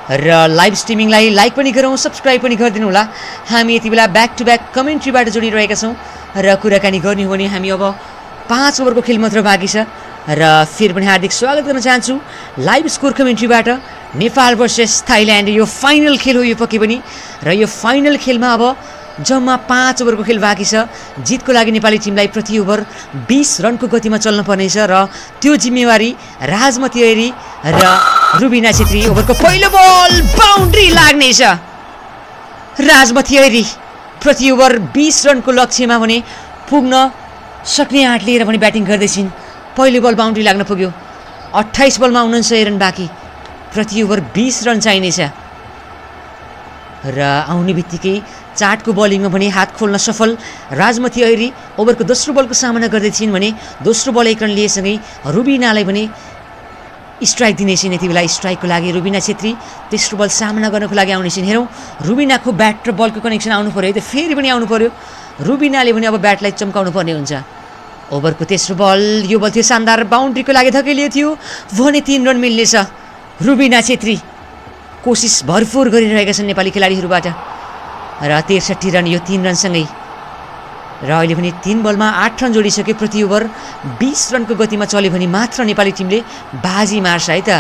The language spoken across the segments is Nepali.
र लाइभ स्ट्रिमिङलाई लाइक पनि गरौँ, सब्सक्राइब पनि गरिदिनु होला। हामी यति बेला ब्याक टु ब्याक कमेन्ट्रीबाट जोडिरहेका छौँ र कुराकानी गर्ने हो भने हामी अब 5 ओभरको खेल मात्र बाँकी छ र फेरि पनि हार्दिक स्वागत गर्न चाहन्छु लाइभ स्कोर कमेन्ट्रीबाट। नेपाल भर्सेस थाइल्यान्ड यो फाइनल खेल हो यो पक्कै पनि, र यो फाइनल खेलमा अब जम्मा 5 ओभरको खेल बाँकी छ। जितको लागि नेपाली टिमलाई प्रति ओभर 20 रनको गतिमा चल्न पर्नेछ र त्यो जिम्मेवारी राजमती ऐरी र रुबिना छेत्री। ओभरको पहिलो बल बाउन्ड्री लाग्नेछ। राजमती ऐरी प्रति ओभर 20 रनको लक्ष्यमा भने पुग्न सक्ने आँट लिएर पनि ब्याटिङ गर्दैछिन्। पहिलो बल बाउन्ड्री लाग्न पुग्यो। 28 बलमा 49 रन बाँकी। प्रति ओभर 20 रन चाहिनेछ र आउने बित्तिकै चाटको बलिङमा भने हात खोल्न सफल राजमती ऐरी। ओभरको दोस्रो बलको सामना गर्दैछिन् भने दोस्रो बल 1 रन लिएसँगै रुबिनालाई भने स्ट्राइक दिनेछिन्। यति बेला स्ट्राइकको लागि रुबिना छेत्री तेस्रो बल सामना गर्नको लागि आउनेछिन्। हेरौँ रुबिनाको ब्याट र बलको कनेक्सन आउनु पर्यो है त, फेरि पनि आउनु पर्यो। रुबिनाले पनि अब ब्याटलाई चम्काउनु पर्ने हुन्छ। ओभरको तेस्रो बल, यो बल थियो शानदार, बाउन्ड्रीको लागि धकेलिएको थियो भने 3 रन मिल्नेछ। रुबिना छेत्री कोसिस भरपुर गरिरहेका छन् नेपाली खेलाडीहरूबाट र 63 रन यो 3 रनसँगै र अहिले पनि 3 बलमा 8 रन जोडिसक्यो। प्रति ओभर 20 रनको गतिमा चल्यो भने मात्र नेपाली टिमले बाजी मार्छ है त।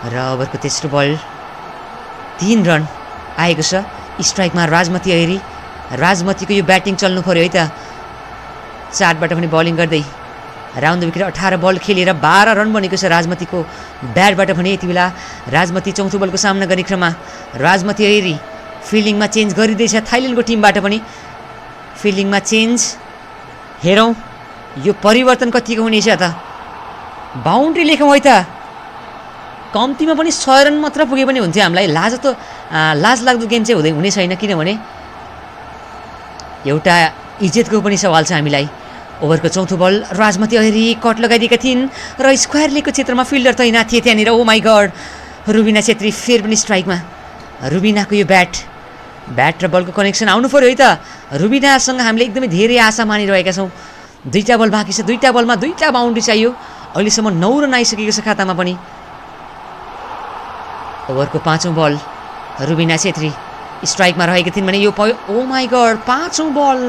र ओभरको तेस्रो बल 3 रन आएको छ। स्ट्राइकमा राजमती ऐरी। राजमतीको यो ब्याटिङ चल्नु पर्यो है त। चाटबाट पनि बलिङ गर्दै राउन्ड द विकेट 18 बल खेलेर 12 रन बनेको छ राजमतीको ब्याटबाट भने। यति बेला राजमती चौथो बलको सामना गर्ने क्रममा राजमती ऐरी फिल्डिङमा चेन्ज गरिँदैछ थाइल्यान्डको टिमबाट पनि। फिल्डिङमा चेन्ज, हेरौँ यो परिवर्तन कतिको हुनेछ त। बाउन्ड्री लेखौँ है त। कम्तीमा पनि 6 रन मात्र पुगे पनि हुन्थ्यो हामीलाई। लाज लाग्दो गेम चाहिँ हुने छैन, किनभने एउटा इज्जतको पनि सवाल छ हामीलाई। ओभरको चौथो बल राजमती ऐरी कट लगाइदिएका थिइन् र स्क्वायर लेगको क्षेत्रमा फिल्डर तैनाथ थिए त्यहाँनिर। ओ माई गड, रुबिना छेत्री फेरि पनि स्ट्राइकमा। रुबिनाको यो ब्याट र बलको कनेक्सन आउनु पर्यो है त। रुबिनासँग हामीले एकदमै धेरै आशा मानिरहेका छौँ। 2टा बल बाँकी छ, 2टा बलमा 2टा बाउन्ड्री चाहियो। अहिलेसम्म 9 रन आइसकेको छ खातामा पनि। ओभरको 5औं बल रुबिना छेत्री स्ट्राइकमा रहेका थिइन् भने यो ओ माई गड 5औं बल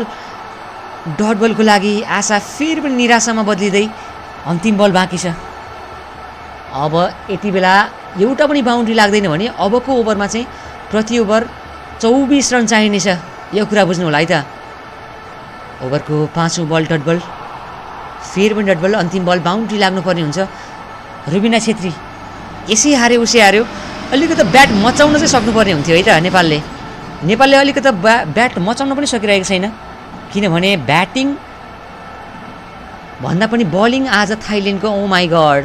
डट बलको लागि आशा फेरि पनि निराशामा बदलिँदै अन्तिम बल बाँकी छ। अब यति बेला एउटा पनि बाउन्ड्री लाग्दैन भने अबको ओभरमा चाहिँ प्रति ओभर 24 रन चाहिनेछ। यो कुरा बुझ्नु होला है त। ओभरको 5औं बल डट बल, फेरि पनि डट बल, अन्तिम बल बाउन्ड्री लाग्नुपर्ने हुन्छ। रुबिना छेत्री यसै हार्यो उसै हार्यो। अलिकति ब्याट मचाउन चाहिँ सक्नुपर्ने हुन्थ्यो है त नेपालले अलिकति ब्याट मचाउन पनि सकिरहेको छैन, किनभने ब्याटिङ भन्दा पनि बलिङ आज थाइल्यान्डको ओ माई गड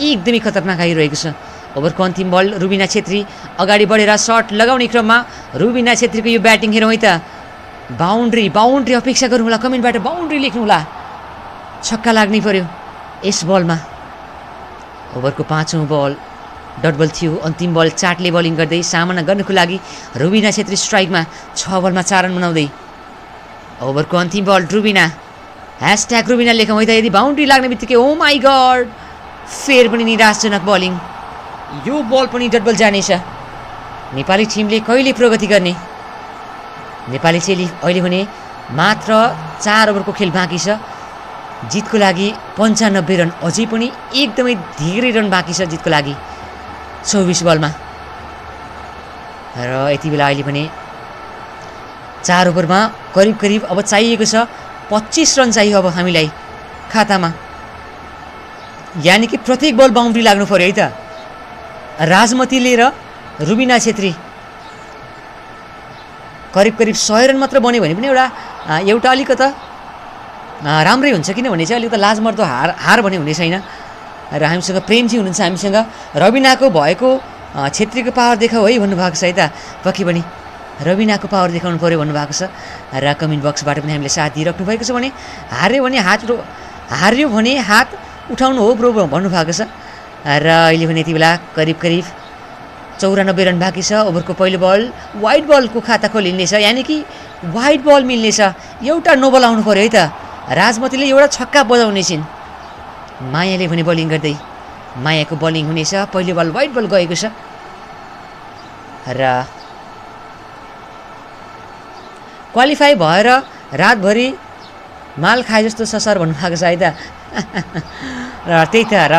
एकदमै खतरनाक आइरहेको छ। ओभरको अन्तिम बल रुबिना छेत्री अगाडि बढेर सर्ट लगाउने क्रममा रुबिना छेत्रीको यो ब्याटिङ हेरौँ है त। बाउन्ड्री अपेक्षा गरौँ होला, कमेन्टबाट बाउन्ड्री लेख्नु होला। छक्का लाग्नै पर्यो यस बलमा। ओभरको 5औं बल डट बल थियो। अन्तिम बल चाटले बलिङ गर्दै सामना गर्नको लागि रुबिना छेत्री स्ट्राइकमा 6 बलमा 4 रन बनाउँदै। ओभरको अन्तिम बल रुबिना, #रुबिना लेखौँ है त। यदि बाउन्ड्री लाग्ने बित्तिकै ओ माई गड फेरि पनि निराशजनक बलिङ। यो बल पनि डट बल जानेछ। नेपाली टिमले कहिले प्रगति गर्ने? नेपाली चेली अहिले भने मात्र 4 ओभरको खेल बाँकी छ। जितको लागि 95 रन, अझै पनि एकदमै धेरै रन बाँकी छ जितको लागि 24 बलमा। र यति बेला अहिले पनि 4 ओभरमा करिब अब चाहिएको छ 25 रन चाहियो अब हामीलाई खातामा। यानि कि प्रत्येक बल बाउन्ड्री लाग्नु पर्यो है त। राजमतीले र रुबिना छेत्री करिब 100 रन मात्र बन्यो भने पनि एउटा अलिकता राम्रै हुन्छ, किनभने चाहिँ अलिकति लाजमर्दो हार भने हुने छैन। र हामीसँग प्रेमजी हुनुहुन्छ, हामीसँग रबिनाको भएको छेत्रीको पावर देखाऊ है भन्नुभएको छ है त। पक्कै पनि रबिनाको पावर देखाउनु पर्यो भन्नुभएको छ र कमेन्ट बक्सबाट पनि हामीले साथ दिइराख्नु भएको छ। भने हार्यो भने हात उठाउनु हो ब्रो भन्नुभएको छ। र अहिले पनि यति बेला करिब 94 रन बाँकी छ। ओभरको पहिलो बल वाइड बलको खाता खोलिनेछ, यानि कि वाइड बल मिल्नेछ। एउटा नो बल आउनु पर्यो है त। राजमतीले एउटा छक्का बजाउने छिन्। मायाले भने बलिङ गर्दै मायाको बलिङ हुनेछ। पहिलो बल वाइड बल गएको छ र क्वालिफाई भएर रातभरि माल खाए जस्तो छ सर भन्नुभएको छ है त। र त्यही त र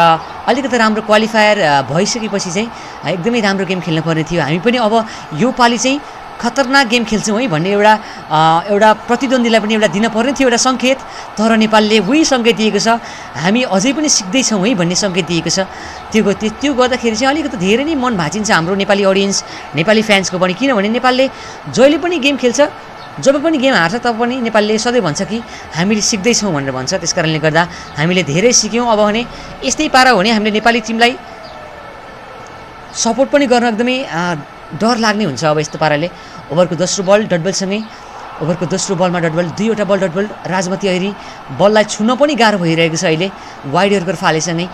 अलिकति राम्रो क्वालिफायर भइसकेपछि चाहिँ एकदमै राम्रो गेम खेल्न पर्ने थियो। हामी पनि अब यो पालि चाहिँ खतरनाक गेम खेल्छौँ है भन्ने एउटा प्रतिद्वन्दीलाई पनि एउटा दिन पर्ने थियो एउटा सङ्केत। तर नेपालले उही सङ्केत दिएको छ, हामी अझै पनि सिक्दैछौँ है भन्ने सङ्केत दिएको छ। त्यो गर्दाखेरि चाहिँ अलिकति धेरै नै मन भाँचिन्छ हाम्रो नेपाली अडियन्स, नेपाली फ्यान्सको पनि। किनभने नेपालले जहिले पनि गेम खेल्छ, जब पनि गेम हार्छ तब पनि नेपालले सधैँ भन्छ कि हामीले सिक्दैछौँ भनेर भन्छ। त्यस कारणले गर्दा हामीले धेरै सिक्यौँ। अब भने यस्तै पारा हो भने हामीले नेपाली टिमलाई सपोर्ट पनि गर्न एकदमै डर लाग्ने हुन्छ। अब यस्तो पाराले ओभरको दोस्रो बल डटबलसँगै, ओभरको दोस्रो बलमा डटबल, दुईवटा बल डटबल। राजमती अहिरी बललाई छुन पनि गाह्रो भइरहेको छ अहिले वाइड यर्कर फालेसँगै।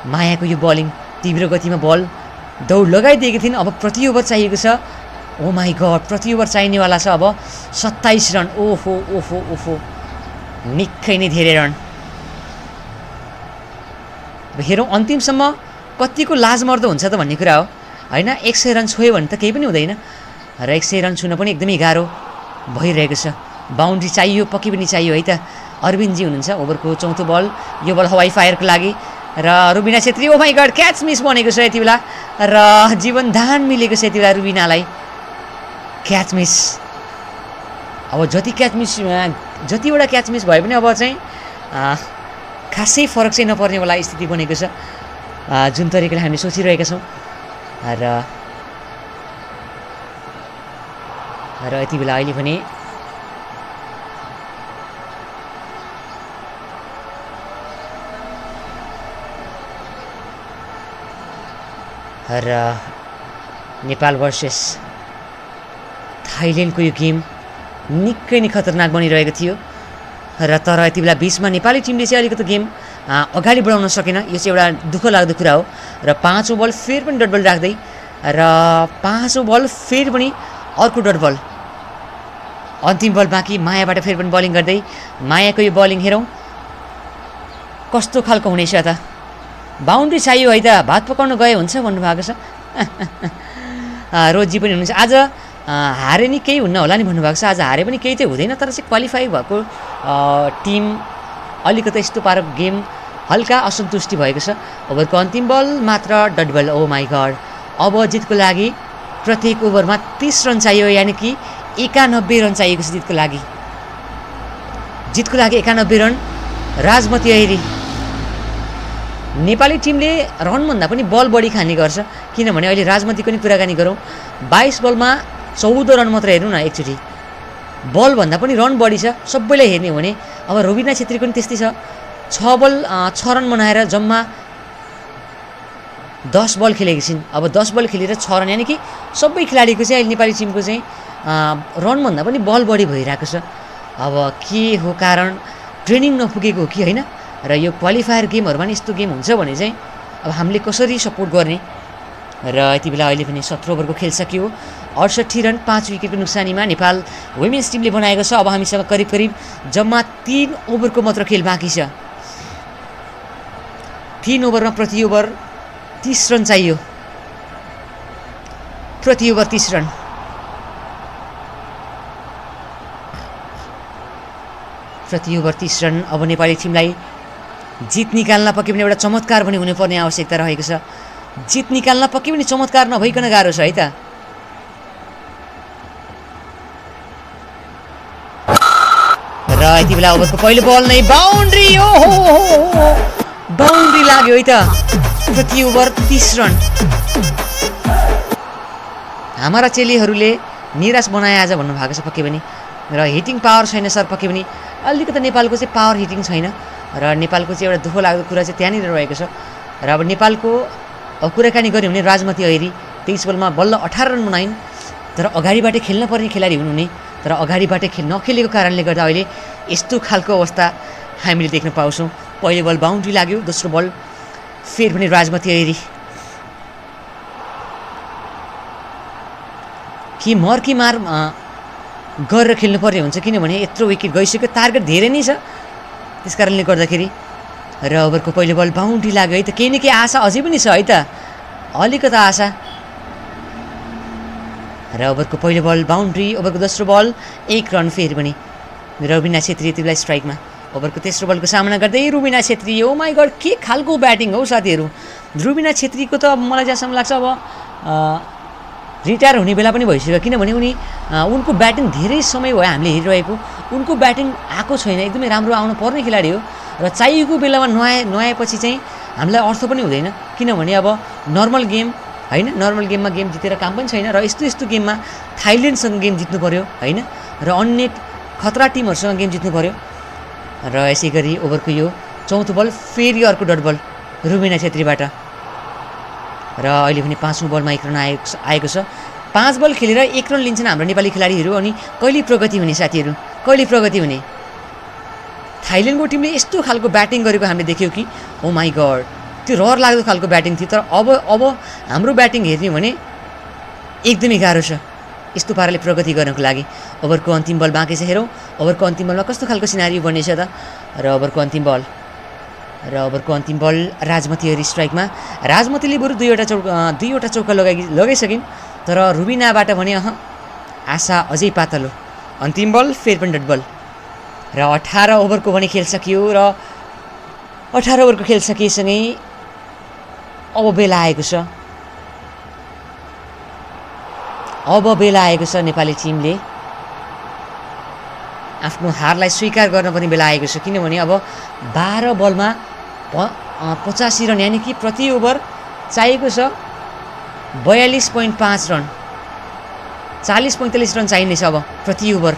मायाको यो बलिङ तीव्र गतिमा बल दौड लगाइदिएकी थिइन्। अब प्रति ओभर चाहिएको छ। ओ माई गड, प्रति ओभर चाहिनेवाला छ अब 27 रन। ओहो ओहो ओहो, निकै नै धेरै रन। हेरौँ अन्तिमसम्म कतिको लाजमर्दो हुन्छ त भन्ने कुरा हो होइन। 100 रन छोयो भने त केही पनि हुँदैन र 100 रन छुन पनि एकदमै गाह्रो भइरहेको छ। बााउन्ड्री चाहियो, पक्कै पनि चाहियो है त। अरविन्दजी हुनुहुन्छ। ओभरको चौथो बल, यो बल हवाई फायरको लागि र रुबिना छेत्री। ओ माई गड, क्याच मिस बनेको छ यति बेला र जीवनदान मिलेको छ यति बेला रुबिनालाई। Catch miss. अब जतिवटा क्याच मिस भए पनि अब चाहिँ खासै फरक चाहिँ नपर्नेवाला स्थिति बनेको छ जुन तरिकाले हामीले सोचिरहेका छौँ। र यति बेला अहिले पनि र नेपाल भर्सेस थाइल्यान्डको यो गेम निकै नै खतरनाक बनिरहेको थियो र तर यति बेला बिचमा नेपाली टिमले चाहिँ अलिकति गेम अगाडि बढाउन सकेन। यो चाहिँ एउटा दुःख लाग्दो कुरा हो। र 5औं बल फेरि पनि डट बल राख्दै र 5औं बल फेरि पनि अर्को डट बल। अन्तिम बल बाँकी, मायाबाट फेरि पनि बलिङ गर्दै। मायाको यो बलिङ हेरौँ कस्तो खालको हुनेछ त। बााउन्ड्री चाहियो है त, भात पकाउन गए हुन्छ भन्नुभएको छ। रोजी पनि हुनुहुन्छ। आज हारे नि केही हुन्न होला नि भन्नुभएको छ। आज हारे पनि केही चाहिँ हुँदैन, तर चाहिँ क्वालिफाई भएको टिम अलिकति यस्तो पाराको गेम हल्का असन्तुष्टि भएको छ। ओभरको अन्तिम बल मात्र dot ball. Oh my god, अब जितको लागि प्रत्येक ओभरमा 30 रन चाहियो, यानि कि 91 रन चाहिएको छ जितको लागि। जितको लागि 91 रन। राजमती अहिरी। नेपाली टिमले रनभन्दा पनि बल बढी खाने गर्छ। किनभने अहिले राजमतीको नि कुराकानी गरौँ, 22 बलमा 14 रन मात्र। हेर्नु न एकचोटि, बलभन्दा पनि रन बढी छ। सबैलाई हेर्ने हो भने अब रुबिना छेत्रीको पनि त्यस्तै छ। 6 बल 6 रन बनाएर जम्मा 10 बल खेलेकी छिन्। अब 10 बल खेलेर 6 रन, यानि कि सबै खेलाडीको चाहिँ अहिले नेपाली टिमको चाहिँ रनभन्दा पनि बल बढी भइरहेको छ। अब के हो कारण? ट्रेनिङ नपुगेको हो कि होइन? र यो क्वालिफायर गेमहरूमा नि यस्तो गेम हुन्छ भने चाहिँ अब हामीले कसरी सपोर्ट गर्ने? र यति बेला अहिले पनि 17 ओभरको खेल सकियो। 68 रन 5 विकेटको नोक्सानीमा नेपाल वुमेन्स टिमले बनाएको छ। अब हामीसँग करिब करिब जम्मा 3 ओभरको मात्र खेल बाँकी छ। 3 ओभरमा प्रति ओभर 30 रन चाहियो। प्रति ओभर 30 रन। प्रति ओभर 30 रन। अब नेपाली टिमलाई जित निकाल्न पक्कै पनि एउटा चमत्कार पनि हुनुपर्ने आवश्यकता रहेको छ। जित निकाल्न पक्कै पनि चमत्कार नभइकन गाह्रो छ है त। र यति बेला ओभरको पहिलो बल नै बााउन्ड्री। ओहो, बााउन्ड्री लाग्यो है त। प्रति ओभर 30 रन। हाम्रा चेलीहरूले निराश बनाए आज भन्नुभएको छ पक्कै पनि। र हिटिङ पावर छैन सर, पक्कै पनि अलिकति नेपालको चाहिँ पावर हिटिङ छैन। र नेपालको चाहिँ एउटा दुःख लाग्दो कुरा चाहिँ त्यहाँनिर रहेको छ। र अब नेपालको कुराकानी गऱ्यो भने राजमती अहिरी 23 बलमा बल्ल 18 रन बनाइन्। तर अगाडिबाट खेल्न पर्ने खेलाडी हुनुहुने, तर अगाडिबाट नखेलेको कारणले गर्दा अहिले यस्तो खालको अवस्था हामीले देख्न पाउँछौँ। पहिलो बल बााउन्ड्री लाग्यो, दोस्रो बल फेरि पनि राजमती अहिरी। कि मार गरेर खेल्नुपर्ने हुन्छ, किनभने यत्रो विकेट गइसक्यो, टार्गेट धेरै नै छ। त्यस कारणले गर्दाखेरि र ओभरको पहिलो बल बाउन्ड्री लाग्यो है त केही न केही आशा अझै पनि छ है त अलिकति आशा र ओभरको पहिलो बल बाउन्ड्री ओभरको दोस्रो बल 1 रन फेरि पनि रुबिना छेत्री यति बेला स्ट्राइकमा ओभरको तेस्रो बलको सामना गर्दै रुबिना छेत्री ओ माई गड के खालको ब्याटिङ हो साथीहरू रुबिना छेत्रीको त मलाई जहाँसम्म लाग्छ अब रिटायर हुने बेला पनि भइसक्यो किनभने उनको ब्याटिङ धेरै समय भयो हामीले हेरिरहेको उनको ब्याटिङ आएको छैन एकदमै राम्रो आउनु पर्ने खेलाडी हो र चाहिएको बेलामा नआएपछि चाहिँ हामीलाई अर्थ पनि हुँदैन किनभने अब नर्मल गेम हैन नर्मल गेममा गेम जितेर काम पनि छैन र यस्तो गेममा थाइल्यान्डसँग गेम जित्नु पर्यो हैन र अन्य खतरा टिमहरुसँग गेम जित्नु पर्यो र यसै गरी ओभरको यो चौथो बल फेरि अर्को डट बल रुबिना छेत्रीबाट र अहिले पनि पाँचौं बलमा 1 रन आएको छ 5 बल खेलेर 1 रन लिन्छन् हाम्रो नेपाली खेलाडीहरू अनि कहिले प्रगति हुने साथीहरू कहिले प्रगति हुने थाइल्यान्डको टिमले यस्तो खालको ब्याटिङ गरेको हामीले देख्यौ कि ओ माई गड त्यो रहर लाग्दो खालको ब्याटिङ थियो तर अब हाम्रो ब्याटिङ हेर्ने भने एकदमै गाह्रो छ यस्तो पाराले प्रगति गर्नको लागि ओभरको अन्तिम बल बाँकी छ हेरौँ ओभरको अन्तिम बलमा कस्तो खालको सिनारियो बन्नेछ त र ओभरको अन्तिम बल राजमतीहरु स्ट्राइकमा राजमतीले बरु दुईवटा चौका लगाइसकिन् तर रुबिनाबाट भने आशा अझै पातलो अन्तिम बल फेरि पनि डट बल र 18 ओभरको भने खेल सकियो र 18 ओभरको खेल सकिएसँगै अब बेला आएको छ नेपाली टिमले आफ्नो हारलाई स्वीकार गर्न पनि बेला आएको छ किनभने अब 12 बलमा 85 रन यानी कि प्रति ओभर चाहिएको छ 42.5 रन 40-45 रन चाहिनेछ अब प्रति over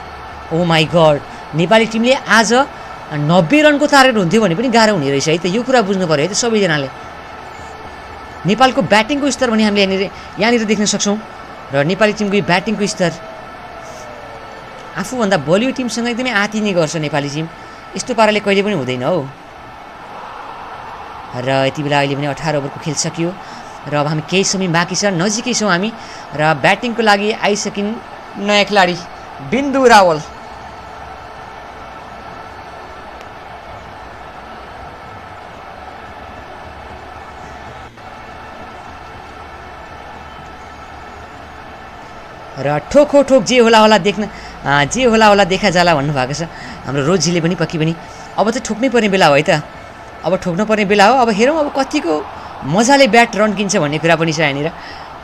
oh my god Nepali टिमले आज 90 रनको टार्गेट हुन्थ्यो भने पनि गाह्रो हुने रहेछ है त यो कुरा बुझ्नु पर्यो है त सबैजनाले नेपालको ब्याटिङको स्तर भने हामीले यहाँनिर देख्न सक्छौं र नेपाली टिमको ब्याटिङको स्तर आफूभन्दा बलियो टिमसँग एकदमै आतिने गर्छ नेपाली टिम यस्तो पाराले कहिले पनि हुँदैन हो र यति बेला अहिले पनि 18 ओभरको खेल सकियो र अब हामी केही समय बाँकी छ नजिकै छौं हामी र ब्याटिङको लागि आइसकिन नयाँ खेलाडी बिन्दु रावल र ठोक जे होला देखा जाला भन्नु भएको छ हाम्रो रोजीले पनि पक्कै पनि अब चाहिँ ठोक्नै पर्ने बेला हो है त अब ठोक्न पर्ने बेला हो अब हेरौँ अब कतिको मजाले ब्याट रन किन्छ भन्ने कुरा पनि छ यहाँनिर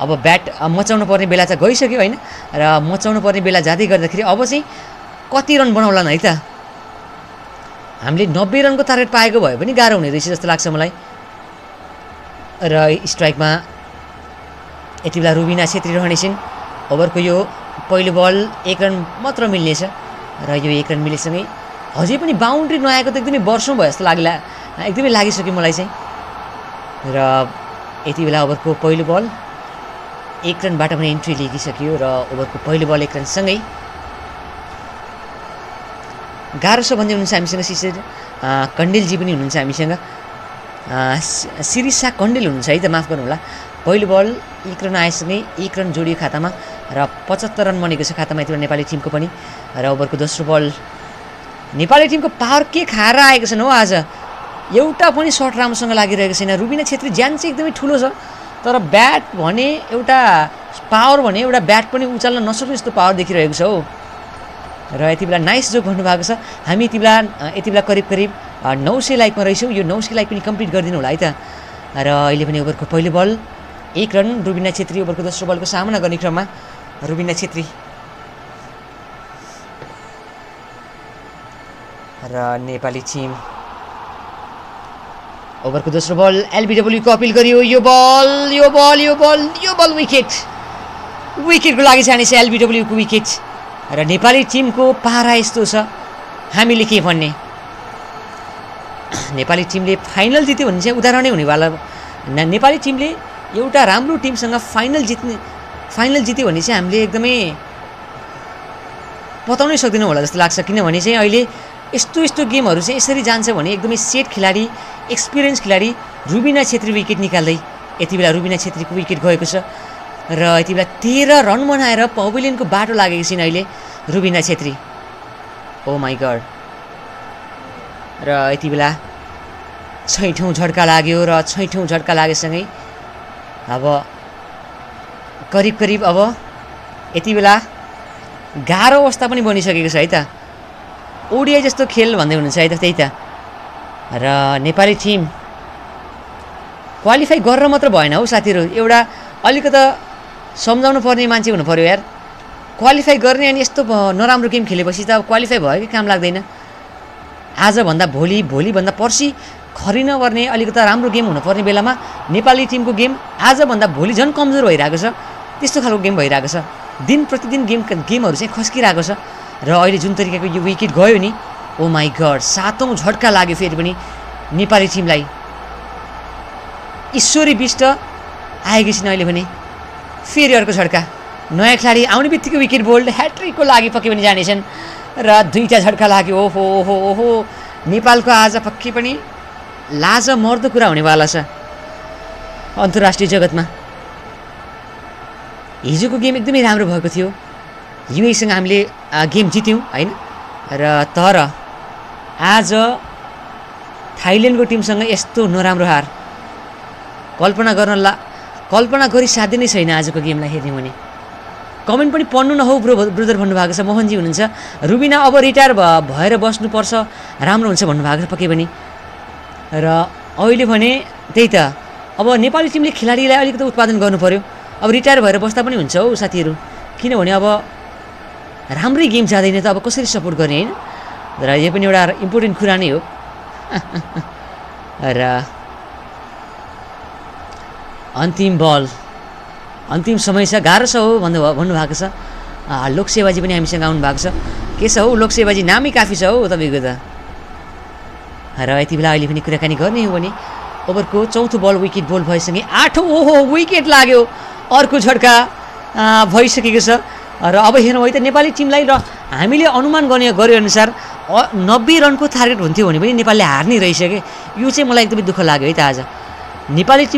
अब ब्याट मचाउनु पर्ने बेला चाहिँ गइसक्यो हैन र मचाउनु पर्ने बेला जाँदै गर्दाखेरि अब चाहिँ कति रन बनाउलान् है त हामीले 90 रनको टार्गेट पाएको भए पनि गाह्रो हुने रहेछ जस्तो लाग्छ मलाई र स्ट्राइकमा यति बेला रुबिना छेत्री रहनेछिन् ओभरको यो पहिलो बल 1 रन मात्र मिल्नेछ र यो 1 रन मिलेसँगै अझै पनि बाउन्ड्री नआएको त एकदमै वर्षौं भयो जस्तो एकदमै लागिसक्यो मलाई चाहिँ र यति बेला ओभरको पहिलो बल 1 रनबाट पनि एन्ट्री लिइसक्यो र ओभरको पहिलो बल 1 रन सँगै गाह्रो छ भन्दै हुनुहुन्छ हामीसँग शिशिर कण्डेलजी पनि हुनुहुन्छ हामीसँग शिरीषा कण्डेल हुनुहुन्छ है त माफ गर्नु होला पहिलो बल 1 रन आएसँगै 1 रन जोडियो खातामा र 75 रन बनेको छ खातामा यति बेला नेपाली टिमको पनि र ओभरको दोस्रो बल नेपाली टिमको पावर के खाएर आएको छन् हो आज एउटा पनि शट राम्रोसँग लागिरहेको छैन रुबिना छेत्री ज्यान चाहिँ एकदमै ठुलो छ तर ब्याट भने एउटा पावर भने एउटा ब्याट पनि उचाल्न नसक्ने जस्तो पावर देखिरहेको छ हो र यति बेला नाइस जोक भन्नु भएको छ हामी यति बेला करिब 900 लाइकमा रहिछौँ यो 900 लाइक पनि कम्प्लिट गरिदिनु होला है त र अहिले पनि ओभरको पहिलो बल 1 रन रुबिना छेत्री ओभरको दोस्रो बलको सामना गर्ने क्रममा रुबिना छेत्री र नेपाली टिम ओभरको दोस्रो बल एलबीडब्ल्यू को अपिल गरियो यो बल विकेटको लागि जानेछ एलबीडब्ल्यू को विकेट र नेपाली टिमको पारा यस्तो छ हामीले के भन्ने नेपाली टिमले फाइनल जित्यो भने चाहिँ उदाहरणै हुनेवाला नेपाली टिमले एउटा राम्रो टिमसँग फाइनल जित्यो भने चाहिँ हामीले एकदमै बताउनै सक्दैनौँ होला जस्तो लाग्छ किनभने चाहिँ अहिले यस्तो गेमहरु चाहिँ यसरी जान्छ भने एकदमै सेट खेलाडी एक्सपिरियन्स खेलाडी रुबिना छेत्री विकेट निकाल्दै यति बेला रुबिना छेत्रीको विकेट गएको छ र यति बेला 13 रन बनाएर पवेलियनको बाटो लागेको छिन् अहिले रुबिना छेत्री ओ माई गड र यति बेला छैठौँ झड्का लाग्यो र छैठौँ झड्का लागेसँगै अब करिब अब यति बेला गाह्रो अवस्था पनि बनिसकेको छ है त। ओडिआई जस्तो खेल भन्दै हुनुहुन्छ है त, त्यही त। र नेपाली टिम क्वालिफाई गरेर मात्र भएन हौ साथीहरू, एउटा अलिकति सम्झाउनु पर्ने मान्छे हुनु पर्यो यार। क्वालिफाई गर्ने अनि यस्तो नराम्रो गेम खेलेपछि त अब क्वालिफाई भयो कि काम लाग्दैन। आजभन्दा भोलि, भोलिभन्दा पर्सि खरि नगर्ने अलिकति राम्रो गेम हुनुपर्ने बेलामा नेपाली टिमको गेम आजभन्दा भोलि झन् कमजोर भइरहेको छ। त्यस्तो खालको गेम भइरहेको छ। दिन प्रतिदिन गेमहरू चाहिँ खस्किरहेको छ। र अहिले जुन तरिकाको यो विकेट गयो नि, ओ माई गड, 7औं झड्का लाग्यो फेरि पनि नेपाली टिमलाई। ईश्वरी बिष्ट आएकी छिन् अहिले भने। फेरि अर्को झड्का, नयाँ खेलाडी आउने बित्तिकै विकेट बोल्ड, ह्याट्रिकको लागि पक्कै पनि जानेछन् र 2टा झड्का लाग्यो। ओहो ओहो ओहो, नेपालको आज पक्कै पनि लाज मर्दो कुरा हुनेवाला छ अन्तर्राष्ट्रिय जगतमा। हिजोको गेम एकदमै राम्रो भएको थियो, युएसँग हामीले गेम जित्यौँ होइन, र तर आज थाइल्यान्डको टिमसँग यस्तो नराम्रो हार कल्पना गरी साध्य नै छैन आजको गेमलाई हेर्ने भने। कमेन्ट पनि पढ्नु नहौ ब्रदर भन्नुभएको छ, मोहनजी हुनुहुन्छ। रुबिना अब रिटायर भएर बस्नुपर्छ, राम्रो हुन्छ भन्नुभएको छ पक्कै पनि। र अहिले भने त्यही त, अब नेपाली टिमले खेलाडीलाई अलिकति उत्पादन गर्नु पर्यो। अब रिटायर भएर बस्दा पनि हुन्छ हौ साथीहरू, किनभने अब राम्रै गेम जाँदैन त अब कसरी सपोर्ट गर्ने होइन। र यो पनि एउटा इम्पोर्टेन्ट कुरा नै हो। र अन्तिम बल, अन्तिम समय छ, गाह्रो छ हो भन्नुभएको छ। लोकसेवाजी पनि हामीसँग आउनु भएको छ। के छ हौ लोकसेवाजी, नामै काफी छ हौ तपाईँको त। र यति बेला अहिले पनि कुराकानी गर्ने हो भने ओभरको चौथो बल विकेट बोल भएसँगै 8औं ओहो विकेट लाग्यो, अर्को झड्का भइसकेको छ। र अब हेरौँ है त नेपाली टिमलाई। र हामीले अनुमान गरे अनुसार 90 रनको टार्गेट हुन्थ्यो भने पनि नेपालले हार्ने रहेछ कि। यो चाहिँ मलाई एकदमै दुःख लाग्यो है त आज। नेपाली टिम